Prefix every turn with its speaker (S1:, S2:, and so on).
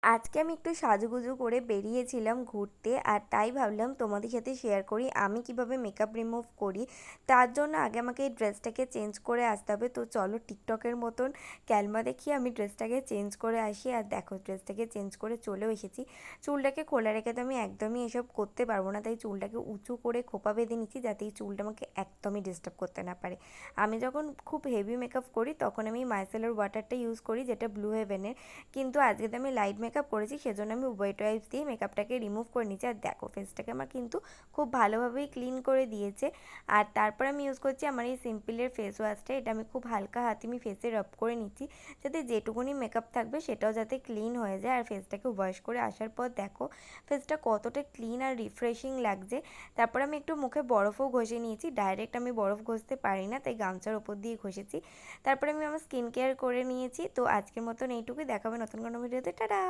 S1: আজকে আমি একটু সাজুগুজু করে বেরিয়েছিলাম ঘুরতে আর তাই ভাবলাম তোমাদের সাথে শেয়ার করি আমি কিভাবে মেকআপ রিমুভ করি। তার জন্য আগে আমাকে এই ড্রেসটাকে চেঞ্জ করে আসতে হবে। তো চলো টিকটকের মতন ক্যালমা দেখিয়ে আমি ড্রেসটাকে চেঞ্জ করে আসি। আর দেখো ড্রেসটাকে চেঞ্জ করে চলেও এসেছি। চুলটাকে খোলা রেখে তো আমি একদমই এসব করতে পারবো না, তাই চুলটাকে উঁচু করে খোপা বেঁধে নিচ্ছি যাতে এই চুলটা আমাকে একদমই ডিস্টার্ব করতে না পারে। আমি যখন খুব হেভি মেকআপ করি তখন আমি মাইসেলার ওয়াটারটা ইউজ করি, যেটা ব্লু হেভেনের। কিন্তু আজকে তো আমি লাইট মেকআপ করেছি, সেজন্য আমি ওয়েট ওয়াইপস দিয়ে মেকআপটাকে রিমুভ করে নিচ্ছি। আর দেখো ফেসটাকে আমার কিন্তু খুব ভালোভাবেই ক্লিন করে দিয়েছে। আর তারপর আমি ইউজ করছি আমার এই সিম্পলের ফেস ওয়াশটা। এটা আমি খুব হালকা হাতে আমি ফেসে রাব করে নিচ্ছি, যাতে যেটুকুনি মেকআপ থাকবে সেটাও যাতে ক্লিন হয়ে যায়। আর ফেসটাকে ওয়াশ করে আসার পর দেখো ফেসটা কতটা ক্লিন আর রিফ্রেশিং লাগছে। তারপর আমি একটু মুখে বরফও ঘষে নিয়েছি, ডাইরেক্ট আমি বরফ ঘষতে পারি না তাই গামছার ওপর দিয়ে ঘষেছি। তারপরে আমি আমার স্কিন কেয়ার করে নিয়েছি। তো আজকের মতন এইটুকুই, দেখাবে নতুন কোনো ভিডিওতে। টাটা।